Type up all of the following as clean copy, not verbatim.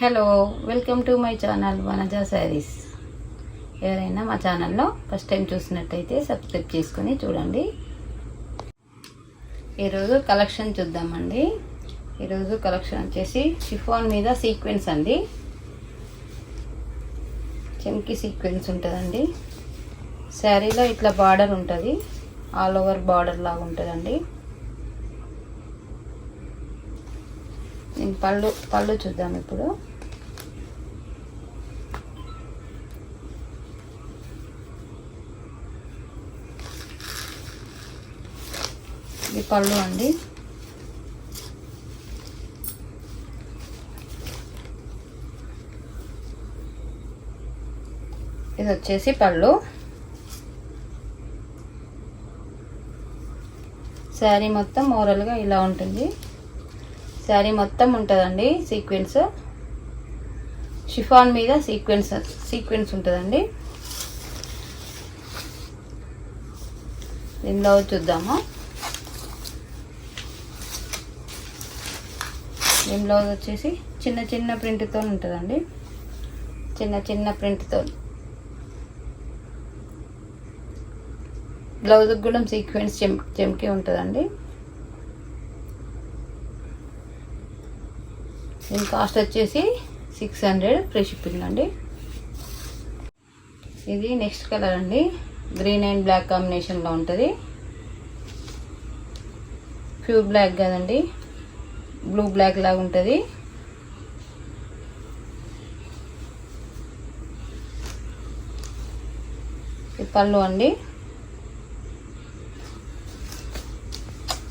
Hello, welcome to my channel Vanaja saris. ఎవరైనా మా ఛానల్లో ఫస్ట్ టైం చూసినట్టయితే సబ్స్క్రైబ్ చేసుకొని చూడండి. ఈరోజు కలెక్షన్ చూద్దామండి. ఈరోజు కలెక్షన్ వచ్చేసి షిఫాన్ మీద సీక్వెన్స్ అండి. చెంకి సీక్వెన్స్ ఉంటుందండి. శారీలో ఇట్లా బార్డర్ ఉంటుంది, ఆల్ ఓవర్ బార్డర్ లాగా ఉంటుందండి. పళ్ళు చూద్దాం ఇప్పుడు. ఇది పళ్ళు అండి. ఇది వచ్చేసి పళ్ళు. శారీ మొత్తం ఓవరాల్గా ఇలా ఉంటుంది. శారీ మొత్తం ఉంటుందండి సీక్వెన్స్. షిఫాన్ మీద సీక్వెన్స్ ఉంటుందండి. దీనిలో చూద్దాము. దీని బ్లౌజ్ వచ్చేసి చిన్న చిన్న ప్రింట్తో ఉంటుందండి. చిన్న ప్రింట్తో బ్లౌజ్కి కూడా సీక్వెన్స్ చెంకి ఉంటుందండి. దీని కాస్ట్ వచ్చేసి 600 ఫ్రీ షిప్పింగ్ అండి. ఇది నెక్స్ట్ కలర్ అండి. గ్రీన్ అండ్ బ్లాక్ కాంబినేషన్లో ఉంటుంది. ప్యూర్ బ్లాక్ కదండి, బ్లూ బ్లాక్ లాగా ఉంటుంది. ఇది పళ్ళు అండి.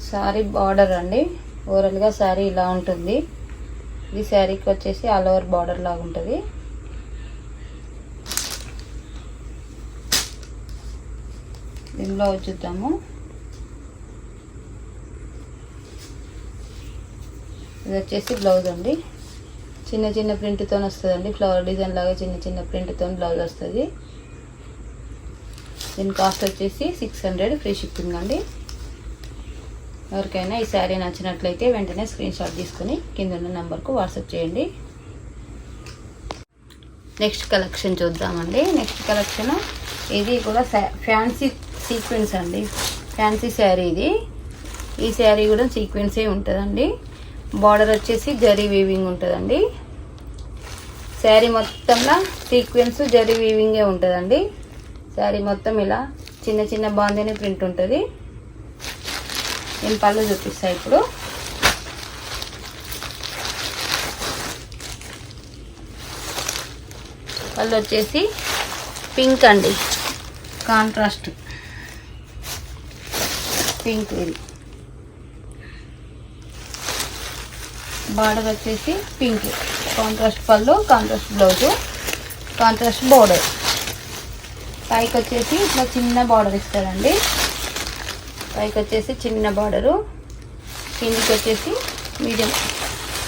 శారీ బార్డర్ అండి. ఓవరాల్గా శారీ ఇలా ఉంటుంది. ఇది శారీకి వచ్చేసి ఆల్ ఓవర్ బార్డర్ లాగా ఉంటుంది. దీనిలో చూద్దాము. ఇది వచ్చేసి బ్లౌజ్ అండి. చిన్న ప్రింట్తో వస్తుందండి. ఫ్లవర్ డిజైన్ లాగా చిన్న ప్రింట్తో బ్లౌజ్ వస్తుంది. దీని కాస్ట్ వచ్చేసి 600 ఫ్రీ షిప్పింగ్ అండి. ఎవరికైనా ఈ శారీ నచ్చినట్లయితే వెంటనే స్క్రీన్ షాట్ తీసుకుని కింద ఉన్న నెంబర్కు వాట్సాప్ చేయండి. నెక్స్ట్ కలెక్షన్ చూద్దామండి. నెక్స్ట్ కలెక్షన్ ఇది కూడా ఫ్యాన్సీ సీక్వెన్స్ అండి. ఫ్యాన్సీ శారీ ఇది. ఈ శారీ కూడా సీక్వెన్సే ఉంటుందండి. బార్డర్ వచ్చేసి జరీ వీవింగ్ ఉంటుందండి. శారీ మొత్తంలో సీక్వెన్స్ జరీ వీవింగే ఉంటుందండి. శారీ మొత్తం ఇలా చిన్న బాందిని ప్రింట్ ఉంటుంది. నేను పళ్ళు చూపిస్తాను ఇప్పుడు. పళ్ళు వచ్చేసి పింక్ అండి, కాంట్రాస్ట్ పింక్. ఇది బార్డర్ వచ్చేసి పింక్, కాంట్రాస్ట్ పళ్ళు, కాంట్రాస్ట్ బ్లౌజు, కాంట్రాస్ట్ బోర్డర్. పైకి వచ్చేసి ఇట్లా చిన్న బార్డర్ ఇస్తారండి. పైకి వచ్చేసి చిన్న బార్డరు, కిందికి వచ్చేసి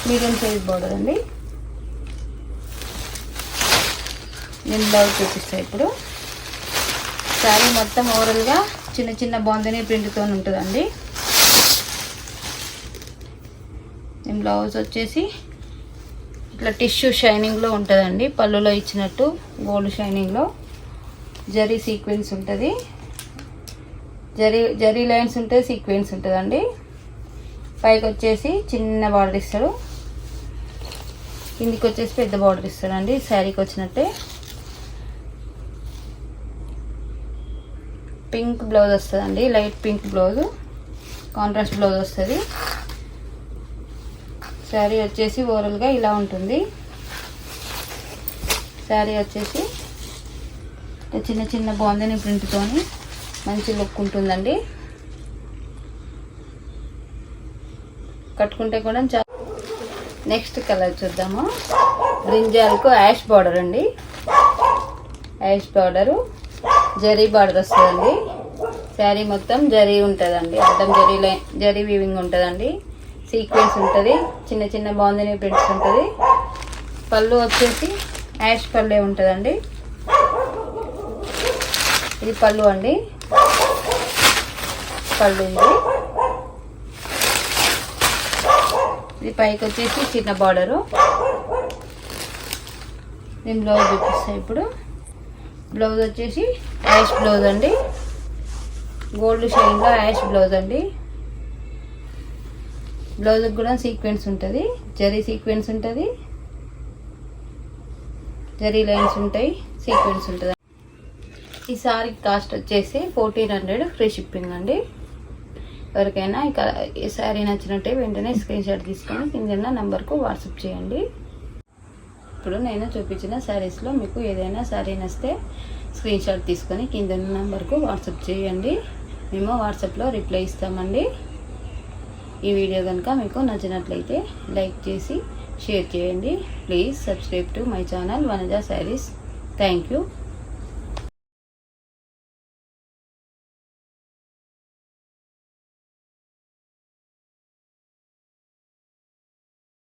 మీడియం సైజ్ బార్డర్ అండి. నేను బ్లౌజ్ చూపిస్తాను ఇప్పుడు. శారీ మొత్తం ఓవరాల్గా చిన్న బాందిని ప్రింట్తో ఉంటుందండి. నేను బ్లౌజ్ వచ్చేసి ఇట్లా టిష్యూ షైనింగ్లో ఉంటుందండి. పళ్ళులో ఇచ్చినట్టు గోల్డ్ షైనింగ్లో జరీ సీక్వెన్స్ ఉంటుంది. జరీ లైన్స్ ఉంటే సీక్వెన్స్ ఉంటుందండి. పైకి వచ్చేసి చిన్న బార్డర్ ఇస్తాడు, కిందికి వచ్చేసి పెద్ద బార్డర్ ఇస్తాడండి. శారీకి వచ్చినట్టే పింక్ బ్లౌజ్ వస్తుందండి. Light pink blouse, contrast blouse వస్తుంది. శారీ వచ్చేసి ఓవరాల్గా ఇలా ఉంటుంది. శారీ వచ్చేసి చిన్న బాందిని ప్రింట్తోని మంచి లుక్ ఉంటుందండి. కట్టుకుంటే కూడా నెక్స్ట్ కలర్ చూద్దాము. బ్రింజాల్కు యాష్ బార్డర్ అండి. యాష్ బార్డరు జరీ బార్డర్ వస్తుందండి. శారీ మొత్తం జరీ ఉంటుందండి. అడ్డం జరీ వీవింగ్ ఉంటుందండి. సీక్వెన్స్ ఉంటుంది. చిన్న బాందిని ప్రింట్స్ ఉంటుంది. పళ్ళు వచ్చేసి యాష్ పళ్ళే ఉంటుందండి. ఇది పళ్ళు అండి. పళ్ళు ఉంది. ఇది పైకి వచ్చేసి చిన్న బార్డరు, నేను బ్లౌజ్ చూపిస్తాను ఇప్పుడు. బ్లౌజ్ వచ్చేసి యాష్ బ్లౌజ్ అండి, గోల్డ్ షైన్లో యాష్ బ్లౌజ్ అండి. బ్లౌజ్కి కూడా సీక్వెన్స్ ఉంటుంది, జరీ సీక్వెన్స్ ఉంటుంది, జరీ లైన్స్ ఉంటాయి, సీక్వెన్స్ ఉంటుంది. ఈ సారీ కాస్ట్ వచ్చేసి 1400 ఫ్రీ షిప్పింగ్ అండి. ఎవరికైనా ఈ శారీ నచ్చినట్టే వెంటనే స్క్రీన్ షాట్ తీసుకొని కింద నంబర్కు వాట్సాప్ చేయండి. ఇప్పుడు నేను చూపించిన శారీస్లో మీకు ఏదైనా శారీ నచ్చితే స్క్రీన్ షాట్ తీసుకొని కింద నంబర్కు వాట్సాప్ చేయండి. మేము వాట్సాప్లో రిప్లై ఇస్తామండి. ఈ వీడియో కనుక మీకు నచ్చినట్లయితే లైక్ చేసి షేర్ చేయండి. Please subscribe to my channel Vanaja saris. Thank you.